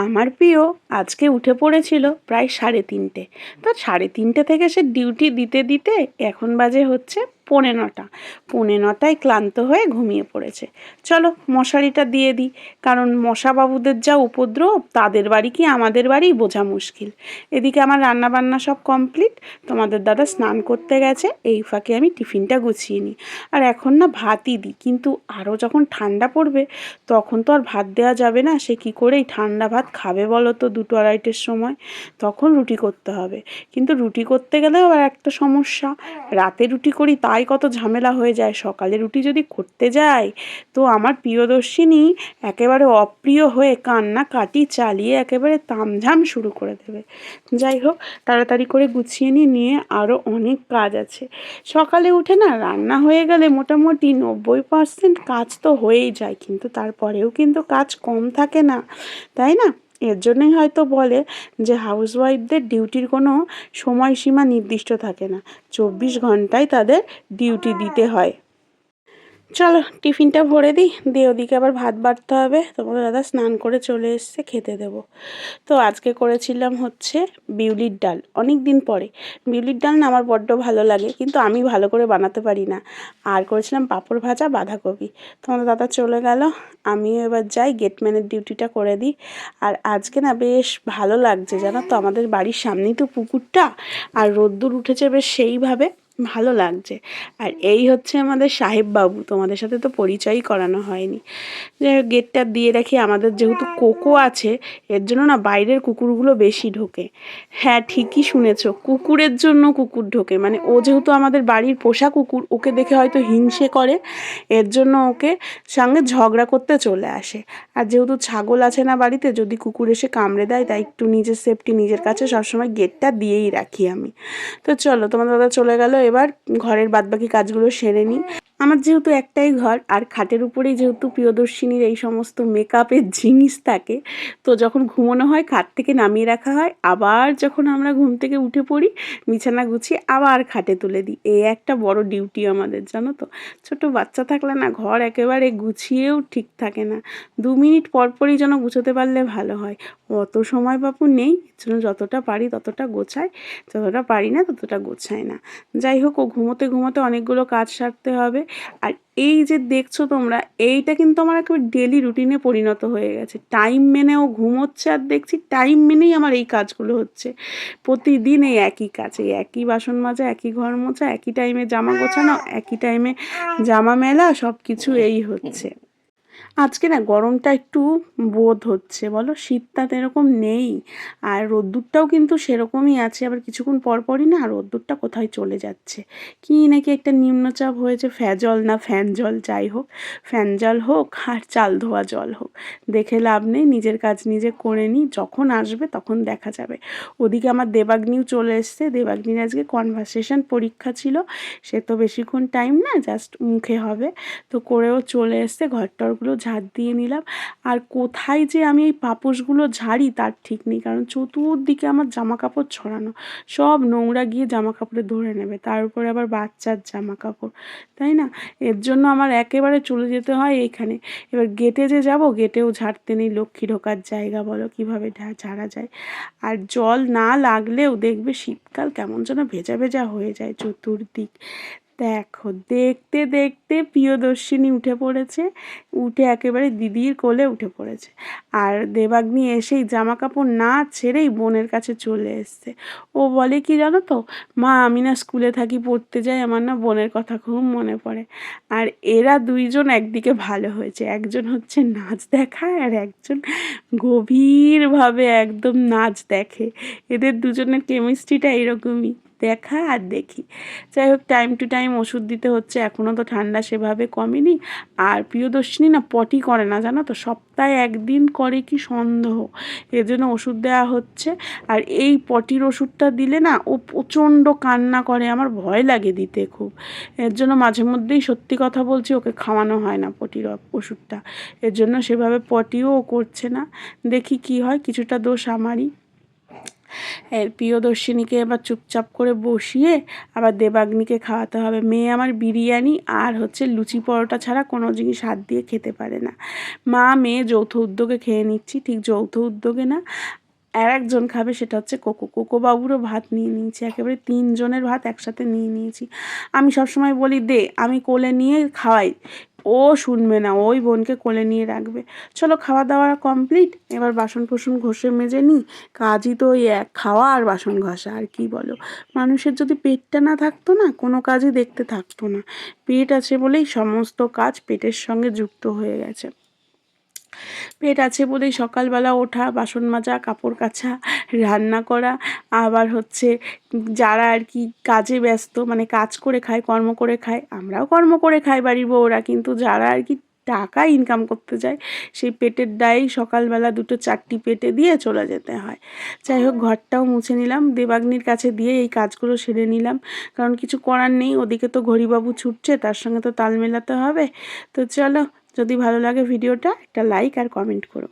আমার প্রিয় আজকে উঠে পড়েছিল প্রায় 3:30। তো 3:30 থেকে সে ডিউটি দিতে দিতে এখন বাজে হচ্ছে 9:45। 9:45 ক্লান্ত হয়ে ঘুমিয়ে পড়েছে। চলো মশারিটা দিয়ে দিই, কারণ মশা বাবুদের যা উপদ্রব, তাদের বাড়ি কি আমাদের বাড়ি বোঝা মুশকিল। এদিকে আমার রান্না বান্না সব কমপ্লিট, তোমাদের দাদা স্নান করতে গেছে, এই ফাঁকে আমি টিফিনটা গুছিয়ে নিই। আর এখন না ভাতই দিই, কিন্তু আরও যখন ঠান্ডা পড়বে তখন তো আর ভাত দেওয়া যাবে না। সে কী করে এই ঠান্ডা ভাত খাবে বলো তো 2-2:30-টের সময়? তখন রুটি করতে হবে। কিন্তু রুটি করতে গেলেও আবার একটা সমস্যা, রাতে রুটি করি তাই কত ঝামেলা হয়ে যায়। সকালে রুটি যদি করতে যাই তো আমার প্রিয়দর্শিনী একেবারে অপ্রিয় হয়ে কান্নাকাটি চালিয়ে একেবারে তামঝাম শুরু করে দেবে। যাই হোক, তাড়াতাড়ি করে গুছিয়ে নিয়ে আরও অনেক কাজ আছে। সকালে উঠে না রান্না হয়ে গেলে মোটামুটি 90% কাজ তো হয়েই যায়, কিন্তু তারপরেও কিন্তু কাজ কম থাকে না, তাই না? এর জন্যই হয়তো বলে যে হাউসওয়াইফদের ডিউটির কোনো সময়সীমা নির্দিষ্ট থাকে না, 24 ঘন্টায় তাদের ডিউটি দিতে হয়। চলো টিফিনটা ভরে দিই, দিয়ে ওদিকে আবার ভাত বাড়তে হবে। তোমাদের দাদা স্নান করে চলে এসছে, খেতে দেবো। তো আজকে করেছিলাম হচ্ছে বিউলির ডাল, অনেক দিন পরে। বিউলির ডাল না আমার বড্ড ভালো লাগে, কিন্তু আমি ভালো করে বানাতে পারি না। আর করেছিলাম পাঁপড় ভাজা, বাঁধাকপি। তোমাদের দাদা চলে গেল, আমিও এবার যাই গেটম্যানের ডিউটিটা করে দিই। আর আজকে না বেশ ভালো লাগছে জানো তো, আমাদের বাড়ির সামনেই তো পুকুরটা, আর রোদ্দুর উঠেছে বেশ সেইভাবে, ভালো লাগছে। আর এই হচ্ছে আমাদের সাহেব বাবু, তোমাদের সাথে তো পরিচয়ই করানো হয়নি। যাই হোক, গেটটা দিয়ে রাখি। আমাদের যেহেতু কোকো আছে, এর জন্য না বাইরের কুকুরগুলো বেশি ঢোকে। হ্যাঁ, ঠিকই শুনেছ, কুকুরের জন্য কুকুর ঢোকে। মানে ও যেহেতু আমাদের বাড়ির পোষা কুকুর, ওকে দেখে হয়তো হিংসে করে, এর জন্য ওকে সঙ্গে ঝগড়া করতে চলে আসে। আর যেহেতু ছাগল আছে না বাড়িতে, যদি কুকুর এসে কামড়ে দেয়, তাই একটু নিজের সেফটি নিজের কাছে সবসময় গেটটা দিয়েই রাখি আমি। তো চলো, তোমার দাদা চলে গেল, এবার ঘরের বাদবাকি কাজগুলো সেরে নিই। আমার যেহেতু একটাই ঘর, আর খাটের উপরেই যেহেতু প্রিয়দর্শিনীর এই সমস্ত মেকআপের জিনিস থাকে, তো যখন ঘুমোনো হয় খাট থেকে নামিয়ে রাখা হয়, আবার যখন আমরা ঘুম থেকে উঠে পড়ি বিছানা গুছিয়ে আবার খাটে তুলে দিই। এই একটা বড় ডিউটি আমাদের, জানো তো। ছোট বাচ্চা থাকলে না ঘর একেবারে গুছিয়েও ঠিক থাকে না, 2 মিনিট পর পরই যেন গুছোতে পারলে ভালো হয়। অত সময় বাপু নেই, এর জন্য যতটা পারি ততটা গোছাই, যতটা পারি না ততটা গোছাই না। যাই হোক, ও ঘুমোতে ঘুমোতে অনেকগুলো কাজ সারতে হবে। আর এই যে দেখছো তোমরা, এইটা কিন্তু আমার একেবারে ডেলি রুটিনে পরিণত হয়ে গেছে। টাইম মেনে ও ঘুমোচ্ছে, আর দেখছি টাইম মেনেই আমার এই কাজগুলো হচ্ছে। প্রতিদিন এই একই কাজ, এই একই বাসন মাজা, একই ঘর মোছা, একই টাইমে জামা গোছানো, একই টাইমে জামা মেলা, সব কিছু এই হচ্ছে। আজকে না গরমটা একটু বোধ হচ্ছে, বলো, শীতটা তো এরকম নেই। আর রোদ্দুরটাও কিন্তু সেরকমই আছে, আবার কিছুক্ষণ পর পরই না রোদ্দুরটা কোথায় চলে যাচ্ছে। কি নাকি একটা নিম্নচাপ হয়েছে, ফ্যাজল না ফ্যান জল, যাই হোক, ফ্যান জল হোক আর চাল ধোয়া জল হোক, দেখে লাভ নেই, নিজের কাজ নিজে করে নিই, যখন আসবে তখন দেখা যাবে। ওদিকে আমার দেবাগ্নিও চলে এসছে। দেবাগ্নির আজকে কনভারসেশন পরীক্ষা ছিল, সে তো বেশিক্ষণ টাইম না, জাস্ট মুখে হবে, তো করেও চলে এসছে। ঘরটরগুলো ঝাড় দিয়ে নিলাম। আর কোথায় যে আমি এই পাপোশগুলো ঝাড়ি তার ঠিক নেই, কারণ চতুর্দিকে আমার জামা কাপড় ছড়ানো, সব নোংরা গিয়ে জামা কাপড়ে ধরে নেবে, তার উপরে আবার বাচ্চার জামা কাপড়, তাই না? এর জন্য আমার একেবারে চলে যেতে হয় এইখানে। এবার গেটে যে যাব, গেটেও ঝাড়তে নেই, লক্ষ্মী ঢোকার জায়গা, বলো কীভাবে ঝাড়া যায়? আর জল না লাগলেও দেখবে শীতকাল কেমন যেন ভেজা ভেজা হয়ে যায় চতুর্দিক। দেখো, দেখতে দেখতে প্রিয়দর্শিনী উঠে পড়েছে, উঠে একেবারে দিদির কোলে উঠে পড়েছে। আর দেবাগ্নি এসেই জামা কাপড় না ছেড়েই বোনের কাছে চলে এসছে। ও বলে কি জানো তো, মা আমি না স্কুলে থাকি, পড়তে যাই, আমার না বোনের কথা খুব মনে পড়ে। আর এরা দুইজন একদিকে ভালো হয়েছে, একজন হচ্ছে নাচ দেখায় আর একজন গভীরভাবে একদম নাচ দেখে। এদের দুজনের কেমিস্ট্রিটা এরকমই, দেখা আর দেখি। যাই হোক, টাইম টু টাইম ওষুধ দিতে হচ্ছে, এখনও তো ঠান্ডা সেভাবে কমেনি। আর প্রিয়দর্শিনী না পটি করে না, জানো তো, সপ্তাহে একদিন করে কি সন্দেহ, এর জন্য ওষুধ দেওয়া হচ্ছে। আর এই পটির ওষুধটা দিলে না ও প্রচণ্ড কান্না করে, আমার ভয় লাগে দিতে খুব। এর জন্য মাঝে মধ্যেই, সত্যি কথা বলছি, ওকে খাওয়ানো হয় না পটির ওষুধটা। এর জন্য সেভাবে পটিও ও করছে না। দেখি কি হয়, কিছুটা দোষ আমারই। এর প্রিয়দর্শিনীকে এবার চুপচাপ করে বসিয়ে আবার দেবাগ্নিকে খাওয়াতে হবে। মেয়ে আমার বিরিয়ানি আর হচ্ছে লুচি পরোটা ছাড়া কোনো জিনিস হাত দিয়ে খেতে পারে না। মা মেয়ে যৌথ উদ্যোগে খেয়ে নিচ্ছি, ঠিক যৌথ উদ্যোগে না, আর একজন খাবে, সেটা হচ্ছে কোকোবাবুরও ভাত নিয়ে নিয়েছি, একেবারে 3 জনের ভাত একসাথে নিয়ে নিয়েছি। আমি সবসময় বলি দে, আমি কোলে নিয়ে খাওয়াই, ও শুনবে না, ওই বোনকে কোলে নিয়ে রাখবে। চলো খাওয়া দাওয়া কমপ্লিট, এবার বাসন কোসন ঘষে মেজে নিই। কাজই তো ওই এক, খাওয়া আর বাসন ঘষা, আর কি বলো। মানুষের যদি পেটটা না থাকতো না, কোনো কাজই দেখতে থাকতো না। পেট আছে বলেই সমস্ত কাজ পেটের সঙ্গে যুক্ত হয়ে গেছে। পেট আছে বলেই সকালবেলা ওঠা, বাসন মাজা, কাপড় কাচা, রান্না করা, আবার হচ্ছে যারা আর কি কাজে ব্যস্ত, মানে কাজ করে খায়, কর্ম করে খায়, আমরাও কর্ম করে খাই বাড়ির বউরা, কিন্তু যারা আর কি টাকা ইনকাম করতে যায়, সেই পেটের দায়েই সকালবেলা 2টো 4টি পেটে দিয়ে চলে যেতে হয়। যাই হোক, ঘরটাও মুছে নিলাম, দেবাগ্নির কাছে দিয়ে এই কাজগুলো সেরে নিলাম, কারণ কিছু করার নেই, ওদিকে তো ঘড়িবাবু ছুটছে, তার সঙ্গে তো তাল মেলাতে হবে। তো চলো, যদি ভালো লাগে ভিডিওটা একটা লাইক আর কমেন্ট করো।